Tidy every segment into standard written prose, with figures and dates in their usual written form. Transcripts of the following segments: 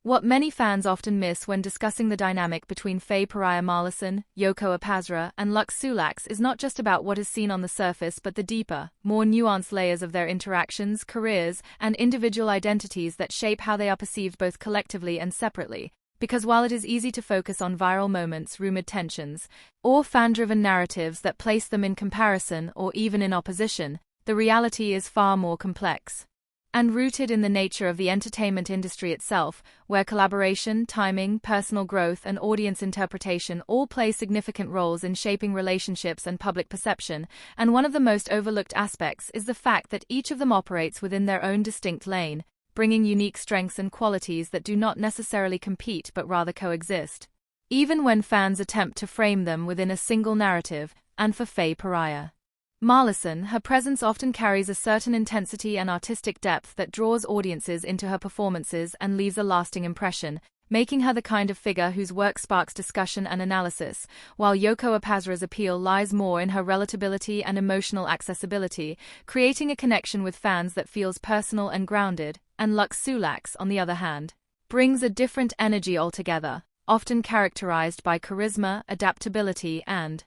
What many fans often miss when discussing the dynamic between Faye Peraya Marlison, Yoko Apasra, and Lux Sulax is not just about what is seen on the surface but the deeper, more nuanced layers of their interactions, careers, and individual identities that shape how they are perceived both collectively and separately. Because while it is easy to focus on viral moments, rumored tensions, or fan-driven narratives that place them in comparison or even in opposition, the reality is far more complex and rooted in the nature of the entertainment industry itself, where collaboration, timing, personal growth, and audience interpretation all play significant roles in shaping relationships and public perception. And one of the most overlooked aspects is the fact that each of them operates within their own distinct lane, bringing unique strengths and qualities that do not necessarily compete but rather coexist, even when fans attempt to frame them within a single narrative. And for Faye Peraya Marlison, her presence often carries a certain intensity and artistic depth that draws audiences into her performances and leaves a lasting impression, making her the kind of figure whose work sparks discussion and analysis, while Yoko Apasra's appeal lies more in her relatability and emotional accessibility, creating a connection with fans that feels personal and grounded. And Lux Sulax, on the other hand, brings a different energy altogether, often characterized by charisma, adaptability, and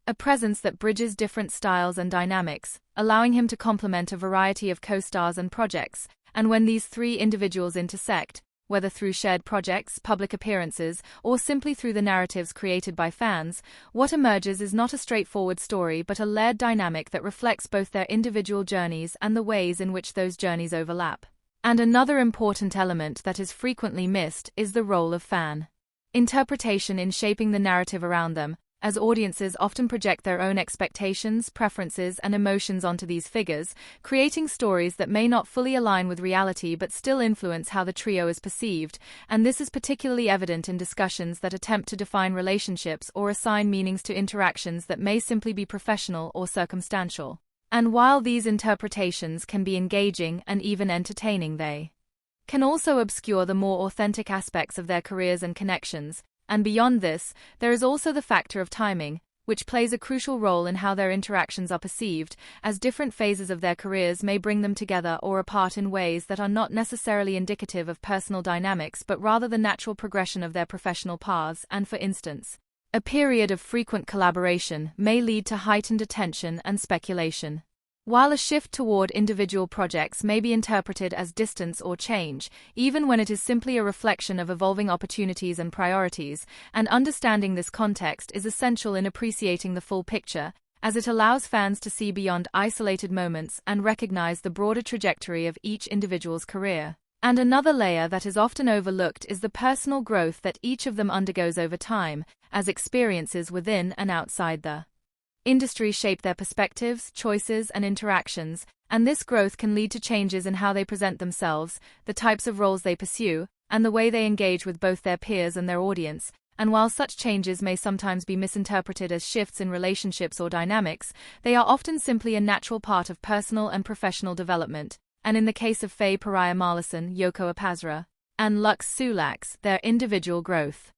a presence that bridges different styles and dynamics, allowing him to complement a variety of co-stars and projects. And when these three individuals intersect, whether through shared projects, public appearances, or simply through the narratives created by fans, what emerges is not a straightforward story but a layered dynamic that reflects both their individual journeys and the ways in which those journeys overlap. And another important element that is frequently missed is the role of fan interpretation in shaping the narrative around them, as audiences often project their own expectations, preferences, and emotions onto these figures, creating stories that may not fully align with reality but still influence how the trio is perceived. And this is particularly evident in discussions that attempt to define relationships or assign meanings to interactions that may simply be professional or circumstantial. And while these interpretations can be engaging and even entertaining, they can also obscure the more authentic aspects of their careers and connections. And beyond this, there is also the factor of timing, which plays a crucial role in how their interactions are perceived, as different phases of their careers may bring them together or apart in ways that are not necessarily indicative of personal dynamics but rather the natural progression of their professional paths. And for instance, a period of frequent collaboration may lead to heightened attention and speculation, while a shift toward individual projects may be interpreted as distance or change, even when it is simply a reflection of evolving opportunities and priorities. And understanding this context is essential in appreciating the full picture, as it allows fans to see beyond isolated moments and recognize the broader trajectory of each individual's career. And another layer that is often overlooked is the personal growth that each of them undergoes over time, as experiences within and outside the industry shape their perspectives, choices, and interactions, and this growth can lead to changes in how they present themselves, the types of roles they pursue, and the way they engage with both their peers and their audience. And while such changes may sometimes be misinterpreted as shifts in relationships or dynamics, they are often simply a natural part of personal and professional development. And in the case of Faye Peraya Marlison, Yoko Apasra, and Lux Sulax, their individual growth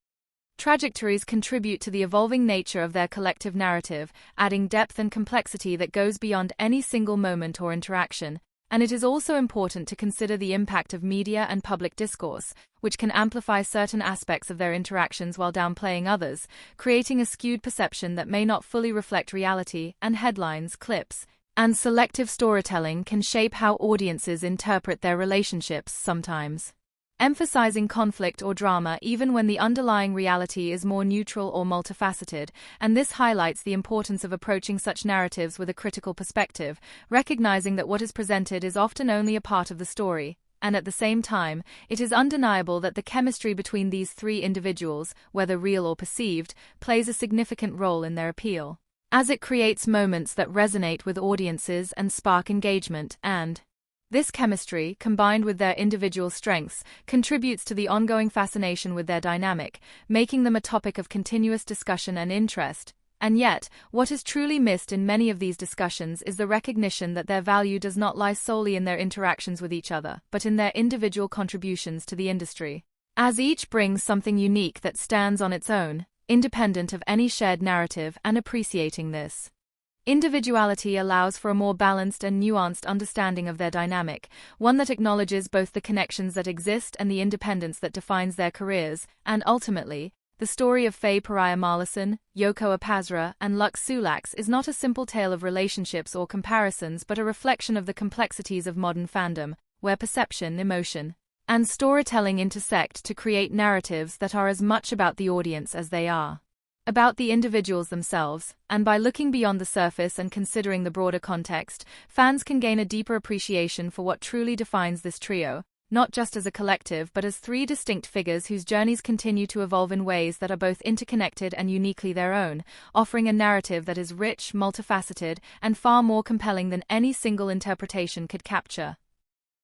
trajectories contribute to the evolving nature of their collective narrative, adding depth and complexity that goes beyond any single moment or interaction. And it is also important to consider the impact of media and public discourse, which can amplify certain aspects of their interactions while downplaying others, creating a skewed perception that may not fully reflect reality. And headlines, clips, and selective storytelling can shape how audiences interpret their relationships, sometimes emphasizing conflict or drama even when the underlying reality is more neutral or multifaceted. And this highlights the importance of approaching such narratives with a critical perspective, recognizing that what is presented is often only a part of the story. And at the same time, it is undeniable that the chemistry between these three individuals, whether real or perceived, plays a significant role in their appeal, as it creates moments that resonate with audiences and spark engagement. And this chemistry, combined with their individual strengths, contributes to the ongoing fascination with their dynamic, making them a topic of continuous discussion and interest. And yet, what is truly missed in many of these discussions is the recognition that their value does not lie solely in their interactions with each other, but in their individual contributions to the industry, as each brings something unique that stands on its own, independent of any shared narrative. And appreciating this Individuality allows for a more balanced and nuanced understanding of their dynamic, one that acknowledges both the connections that exist and the independence that defines their careers, and ultimately, the story of Faye Peraya Marlison, Yoko Apasra, and Lux Sulax is not a simple tale of relationships or comparisons but a reflection of the complexities of modern fandom, where perception, emotion, and storytelling intersect to create narratives that are as much about the audience as they are about the individuals themselves, and by looking beyond the surface and considering the broader context, fans can gain a deeper appreciation for what truly defines this trio, not just as a collective but as three distinct figures whose journeys continue to evolve in ways that are both interconnected and uniquely their own, offering a narrative that is rich, multifaceted, and far more compelling than any single interpretation could capture.